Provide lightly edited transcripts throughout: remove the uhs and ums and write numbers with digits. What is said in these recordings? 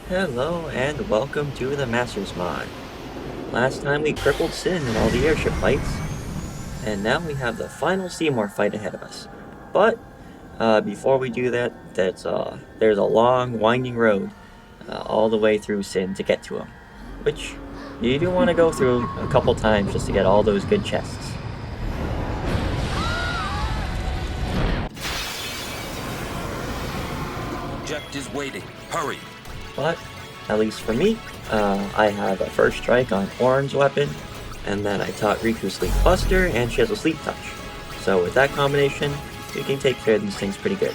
Hello and welcome to the Masters mod. Last time we crippled Sin in all the airship fights, and now we have the final Seymour fight ahead of us. But before we do that, there's a long winding road all the way through Sin to get to him, which you do want to go through a couple times just to get all those good chests. Jet is waiting. Hurry. But at least for me, I have a first strike on Oran's weapon, and then I taught Riku Sleep Buster, and she has a Sleep Touch. So with that combination, we can take care of these things pretty good.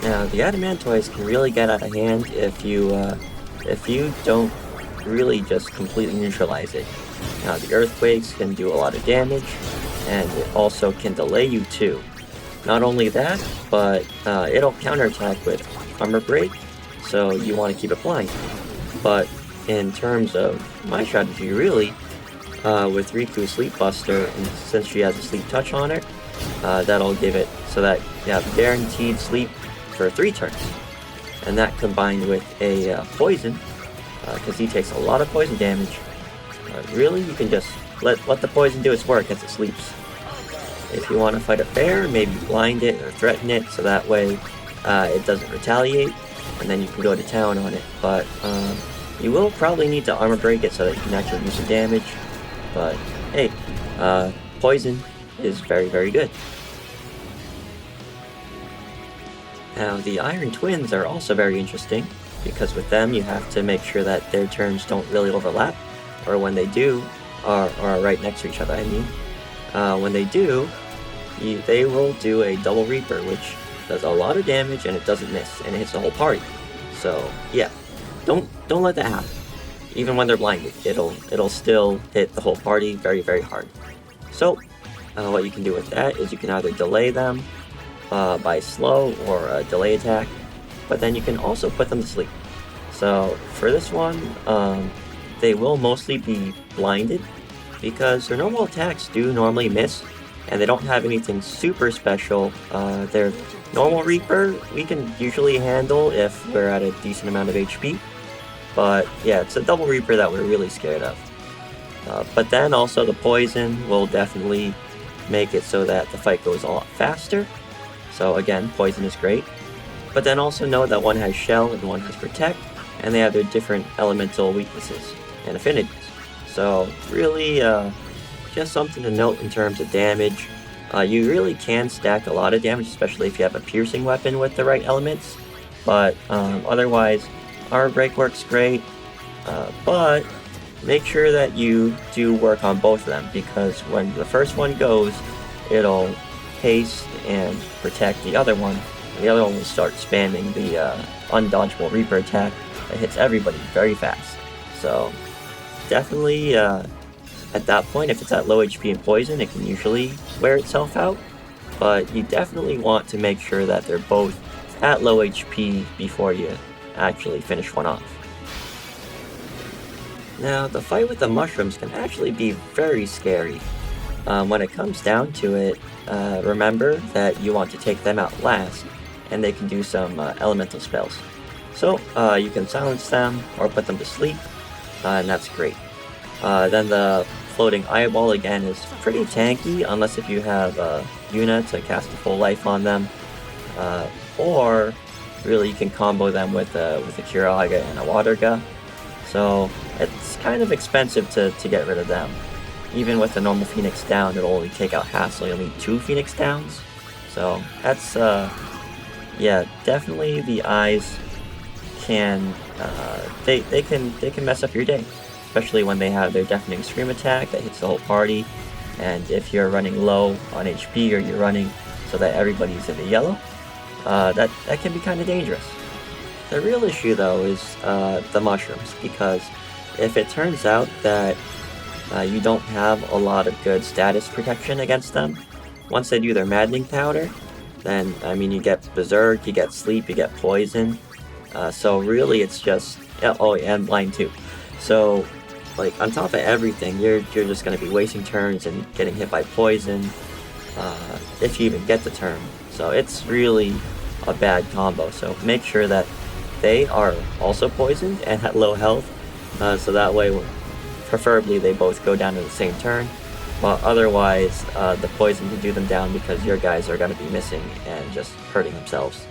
Now the Adamantoids can really get out of hand if you don't really just completely neutralize it. Now the Earthquakes can do a lot of damage, and it also can delay you too. Not only that, but it'll counterattack with Armor Break, so you want to keep it blind. But in terms of my strategy, really, with Riku Sleep Buster, and since she has a Sleep Touch on her, that'll give it so that you have guaranteed sleep for 3 turns. And that combined with a poison, because he takes a lot of poison damage, really you can just let the poison do its work as it sleeps. If you want to fight it fair, maybe blind it or threaten it so that way it doesn't retaliate, and then you can go to town on it. But you will probably need to armor break it so that you can actually use the damage. But hey, poison is very, very good. Now the Iron Twins are also very interesting, because with them you have to make sure that their turns don't really overlap, or when they do, are right next to each other, I mean. When they do, they will do a double Reaper, which does a lot of damage and it doesn't miss, and it hits the whole party. So yeah, don't let that happen. Even when they're blinded, it'll still hit the whole party very, very hard. So what you can do with that is you can either delay them by slow or a delay attack, but then you can also put them to sleep. So for this one, they will mostly be blinded, because their normal attacks do normally miss, and they don't have anything super special. Their normal Reaper we can usually handle if we're at a decent amount of HP, but yeah, it's a double Reaper that we're really scared of. But then also the poison will definitely make it so that the fight goes a lot faster. So again, poison is great, but then also know that one has Shell and one has Protect, and they have their different elemental weaknesses and affinities. So really, just something to note in terms of damage. You really can stack a lot of damage, especially if you have a piercing weapon with the right elements. But otherwise, Armor Break works great. But make sure that you do work on both of them, because when the first one goes, it'll haste and protect the other one. And the other one will start spamming the undodgeable Reaper attack that hits everybody very fast. So definitely, at that point, if it's at low HP and poison, it can usually wear itself out. But you definitely want to make sure that they're both at low HP before you actually finish one off. Now, the fight with the mushrooms can actually be very scary. When it comes down to it, remember that you want to take them out last, and they can do some elemental spells. So you can silence them or put them to sleep, and that's great. Then the floating eyeball again is pretty tanky, unless if you have Yuna to cast a full life on them, or really you can combo them with a Kiraga and a Waterga. So it's kind of expensive to get rid of them. Even with the normal Phoenix down, it'll only take out half, so you'll need 2 Phoenix downs. So that's yeah, definitely the eyes can they can mess up your day, especially when they have their Deafening Scream attack that hits the whole party. And if you're running low on HP, or you're running so that everybody's in the yellow, that can be kind of dangerous. The real issue though is the mushrooms, because if it turns out that you don't have a lot of good status protection against them, once they do their Maddening Powder, then I mean you get Berserk, you get Sleep, you get Poison. So really it's just, oh, and Blind too. So like on top of everything, you're just going to be wasting turns and getting hit by poison if you even get the turn. So it's really a bad combo. So make sure that they are also poisoned and at low health, so that way, preferably they both go down in the same turn, but otherwise the poison can do them down because your guys are going to be missing and just hurting themselves.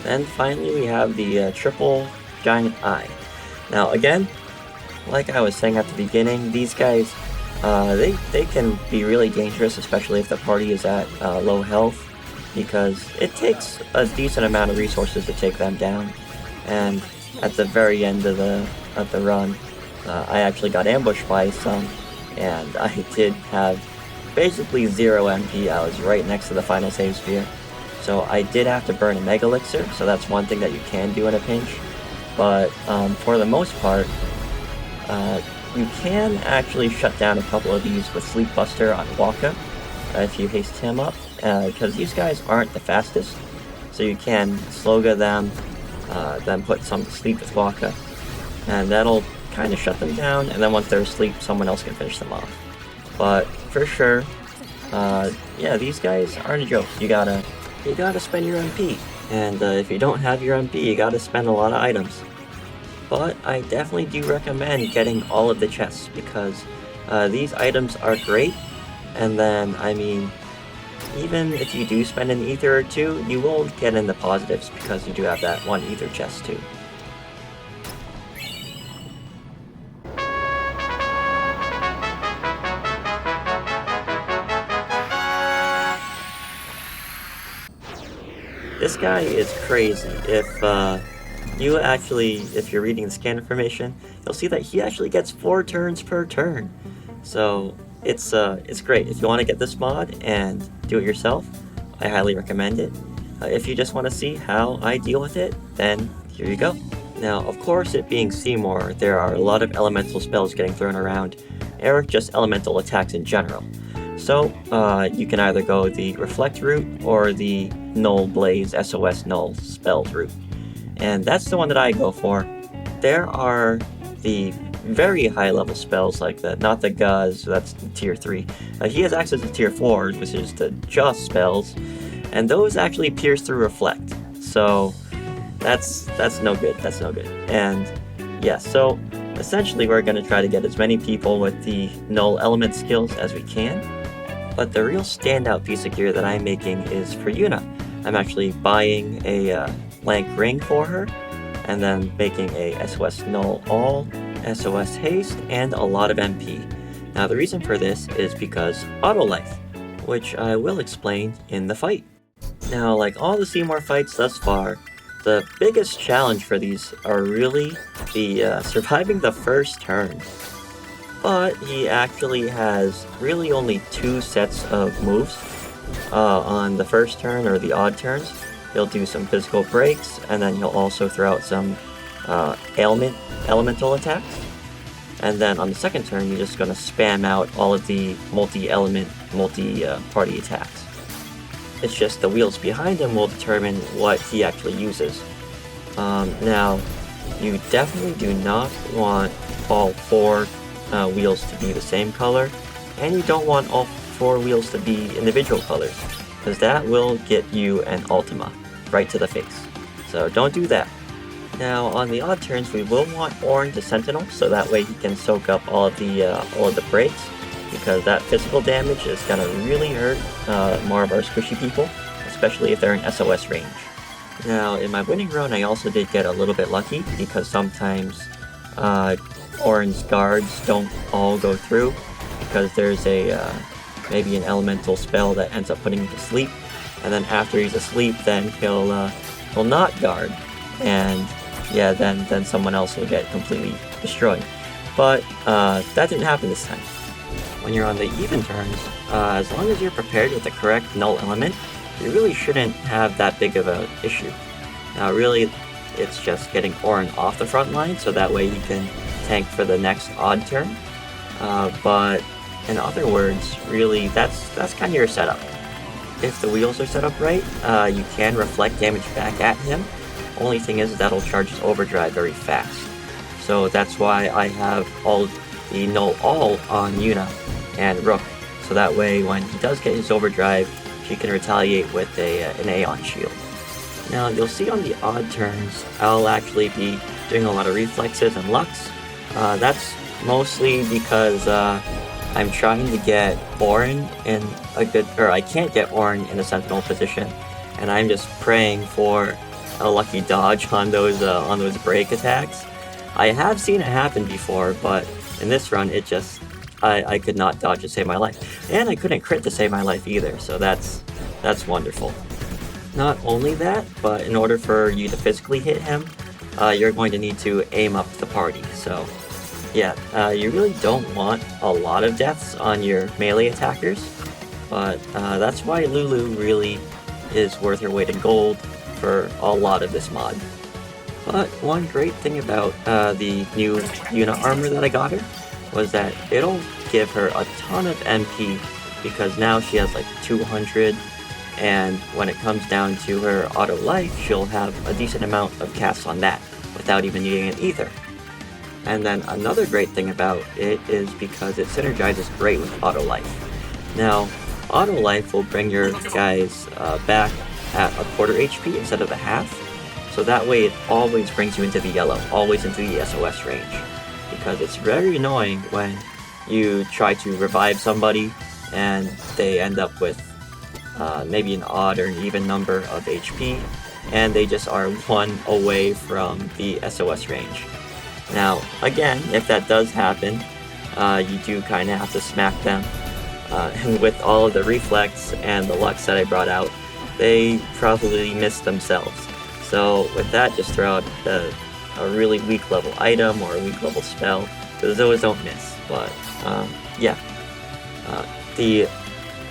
Then finally we have the triple giant eye. Now again, like I was saying at the beginning, these guys, they can be really dangerous, especially if the party is at low health, because it takes a decent amount of resources to take them down. And at the very end of the run, I actually got ambushed by some, and I did have basically 0 MP. I was right next to the final save sphere. So I did have to burn a Mega Elixir, so that's one thing that you can do in a pinch. But for the most part, you can actually shut down a couple of these with Sleep Buster on Waka if you haste him up, because these guys aren't the fastest. So you can Sloga them, then put some to sleep with Waka, and that'll kind of shut them down, and then once they're asleep, someone else can finish them off. But for sure, yeah, these guys aren't a joke. You gotta spend your MP, and if you don't have your MP, you gotta spend a lot of items. But I definitely do recommend getting all of the chests, because these items are great, and then, I mean, even if you do spend an ether or two, you will get in the positives, because you do have that one ether chest too. This guy is crazy. If you're reading the scan information, you'll see that he actually gets 4 turns per turn. So it's great. If you want to get this mod and do it yourself, I highly recommend it. If you just want to see how I deal with it, then here you go. Now, of course, it being Seymour, there are a lot of elemental spells getting thrown around, or just elemental attacks in general. So you can either go the Reflect route or the Null Blaze SOS Null spells route. And that's the one that I go for. There are the very high level spells like that, not the Guz, that's tier 3. He has access to tier 4, which is the Just spells, and those actually pierce through Reflect. So that's no good, that's no good. And yeah, so essentially we're going to try to get as many people with the Null Element skills as we can. But the real standout piece of gear that I'm making is for Yuna. I'm actually buying a blank ring for her, and then making a SOS Null All, SOS Haste, and a lot of MP. Now the reason for this is because Auto Life, which I will explain in the fight. Now, like all the Seymour fights thus far, the biggest challenge for these are really the surviving the first turn. But he actually has really only 2 sets of moves on the first turn, or the odd turns. He'll do some physical breaks, and then he'll also throw out some elemental attacks. And then on the second turn, you're just going to spam out all of the multi-element, multi-party attacks. It's just the wheels behind him will determine what he actually uses. Now, you definitely do not want all 4 wheels to be the same color, and you don't want all 4 wheels to be individual colors, because that will get you an Ultima right to the face. So don't do that. Now on the odd turns, we will want Orin to Sentinel, so that way he can soak up all of the breaks, because that physical damage is gonna really hurt more of our squishy people, especially if they're in SOS range. Now in my winning run, I also did get a little bit lucky, because sometimes Orin's guards don't all go through, because there's maybe an elemental spell that ends up putting him to sleep, and then after he's asleep, then he'll not guard, and yeah, then someone else will get completely destroyed. But that didn't happen this time. When you're on the even turns, as long as you're prepared with the correct null element, you really shouldn't have that big of an issue. Now really, it's just getting Orin off the front line, so that way he can tank for the next odd turn. But in other words, really, that's kind of your setup. If the wheels are set up right, you can reflect damage back at him. Only thing is that'll charge his overdrive very fast. So that's why I have all the Null All on Yuna and Rook. So that way when he does get his overdrive, she can retaliate with an Aeon shield. Now you'll see on the odd turns, I'll actually be doing a lot of reflexes and lux. That's mostly because I'm trying to get Orin in I can't get Orin in a sentinel position, and I'm just praying for a lucky dodge on those break attacks. I have seen it happen before, but in this run, I could not dodge to save my life, and I couldn't crit to save my life either. So that's wonderful. Not only that, but in order for you to physically hit him, you're going to need to aim up the party. So yeah, you really don't want a lot of deaths on your melee attackers, but that's why Lulu really is worth her weight in gold for a lot of this mod. But one great thing about the new Yuna armor that I got her was that it'll give her a ton of MP, because now she has like 200, and when it comes down to her auto life, she'll have a decent amount of casts on that without even needing it either. And then another great thing about it is because it synergizes great with auto life. Now, auto life will bring your guys back at a quarter HP instead of a half, so that way it always brings you into the yellow, always into the SOS range, because it's very annoying when you try to revive somebody and they end up with maybe an odd or an even number of HP, and they just are one away from the SOS range. Now, again, if that does happen, you do kind of have to smack them, and with all of the reflex and the lux that I brought out, they probably missed themselves. So with that, just throw out a really weak level item or a weak level spell, because those don't miss. But yeah, the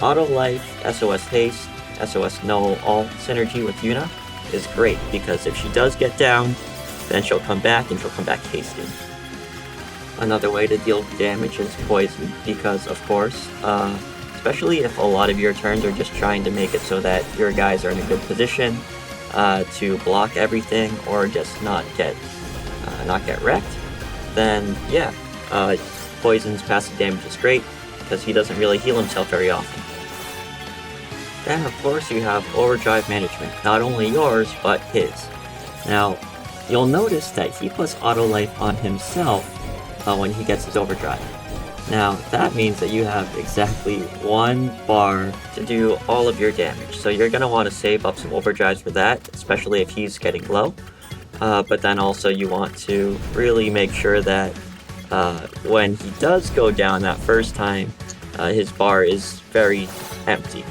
auto life, SOS haste, SOS no all synergy with Yuna is great, because if she does get down, then she'll come back, and she'll come back hasted. Another way to deal damage is poison, because of course, especially if a lot of your turns are just trying to make it so that your guys are in a good position to block everything or just not get wrecked, then yeah, poison's passive damage is great, because he doesn't really heal himself very often. Then of course you have overdrive management, not only yours, but his. Now, you'll notice that he puts auto life on himself when he gets his overdrive. Now, that means that you have exactly 1 bar to do all of your damage, so you're going to want to save up some overdrives for that, especially if he's getting low. But then also you want to really make sure that when he does go down that first time, his bar is very empty.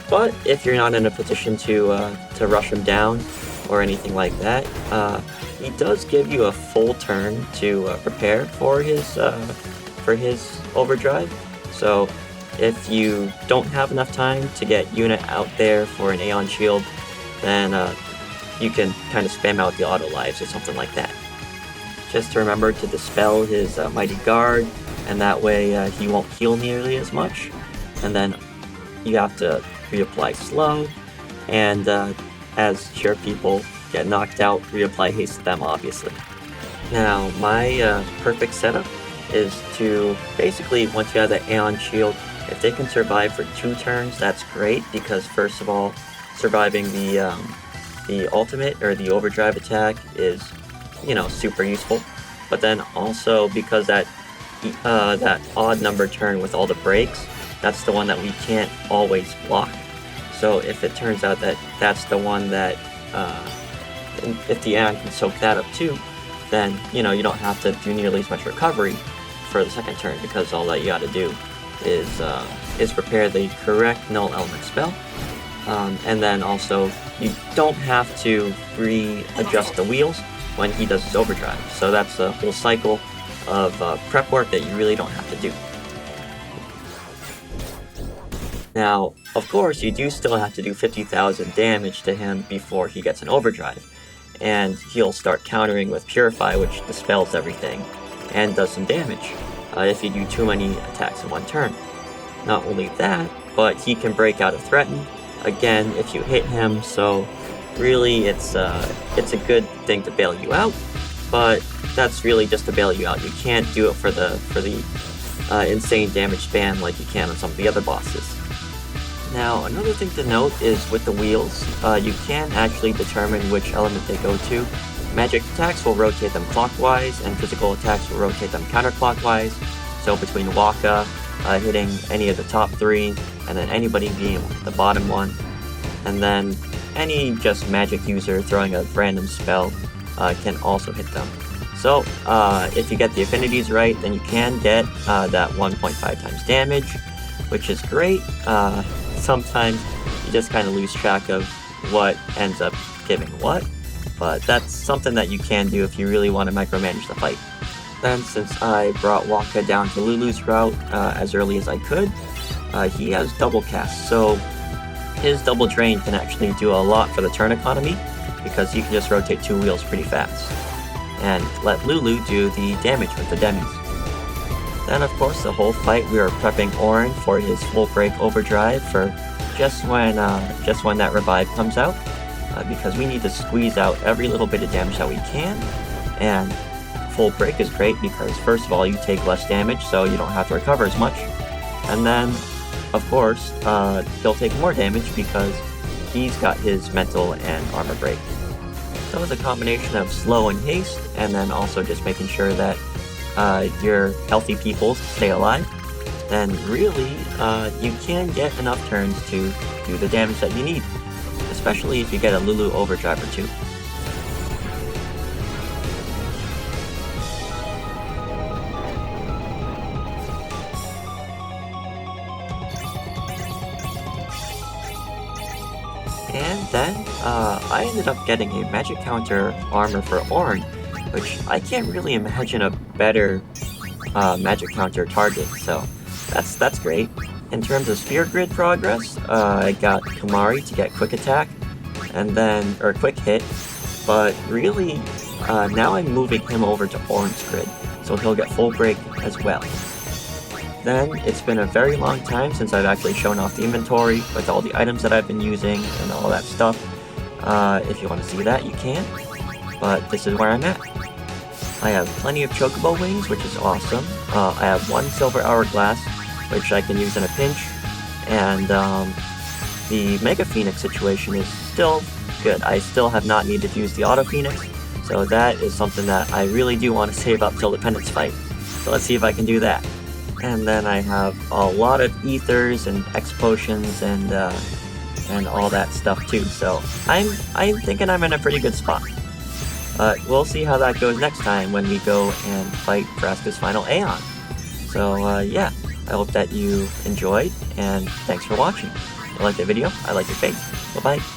But if you're not in a position to rush him down or anything like that, he does give you a full turn to prepare for his overdrive. So if you don't have enough time to get Yuna out there for an Aeon Shield, then you can kind of spam out the auto lives or something like that. Just to remember to dispel his Mighty Guard, and that way he won't heal nearly as much. And then you have to reapply slow, and as sure people get knocked out, reapply haste to them, obviously. Now, my perfect setup is to basically, once you have the Aeon Shield, if they can survive for 2 turns, that's great, because first of all, surviving the ultimate or the overdrive attack is, super useful. But then also because that odd number turn with all the breaks, that's the one that we can't always block. So if it turns out that that's the one that if the Aeon can soak that up too, then you don't have to do nearly as much recovery for the second turn, because all that you got to do is prepare the correct null element spell, and then also you don't have to readjust the wheels when he does his overdrive. So that's a whole cycle of prep work that you really don't have to do. Now, of course, you do still have to do 50,000 damage to him before he gets an overdrive, and he'll start countering with Purify, which dispels everything and does some damage if you do too many attacks in 1 turn. Not only that, but he can break out of Threaten, again, if you hit him, so really it's a good thing to bail you out, but that's really just to bail you out. You can't do it for the insane damage spam like you can on some of the other bosses. Now, another thing to note is with the wheels, you can actually determine which element they go to. Magic attacks will rotate them clockwise, and physical attacks will rotate them counterclockwise. So between Waka hitting any of the top 3, and then anybody being the bottom one, and then any just magic user throwing a random spell can also hit them. So if you get the affinities right, then you can get that 1.5 times damage, which is great. Sometimes you just kind of lose track of what ends up giving what, but that's something that you can do if you really want to micromanage the fight. Then, since I brought Waka down to Lulu's route as early as I could, he has double cast, so his double drain can actually do a lot for the turn economy, because you can just rotate 2 wheels pretty fast, and let Lulu do the damage with the demis. Then of course the whole fight we were prepping Orin for his full break overdrive for just when that revive comes out, because we need to squeeze out every little bit of damage that we can, and full break is great because first of all you take less damage so you don't have to recover as much, and then of course he'll take more damage because he's got his mental and armor break. So it's a combination of slow and haste, and then also just making sure that your healthy people stay alive, then really you can get enough turns to do the damage that you need, especially if you get a Lulu overdrive or 2. And then I ended up getting a magic counter armor for Orin, which I can't really imagine a better magic counter target, so that's great. In terms of sphere grid progress, I got Kamari to get quick attack, or quick hit, but really now I'm moving him over to orange grid, so he'll get full break as well. Then it's been a very long time since I've actually shown off the inventory with all the items that I've been using and all that stuff. If you want to see that, you can, but this is where I'm at. I have plenty of chocobo wings, which is awesome. I have 1 silver hourglass, which I can use in a pinch, and the Mega Phoenix situation is still good. I still have not needed to use the Auto Phoenix, so that is something that I really do want to save up till the Pennance fight. So let's see if I can do that. And then I have a lot of ethers and X potions and all that stuff too. So I'm thinking I'm in a pretty good spot. We'll see how that goes next time when we go and fight Vraska's final Aeon. So yeah, I hope that you enjoyed, and thanks for watching. If you liked the video, I like your face. Bye bye.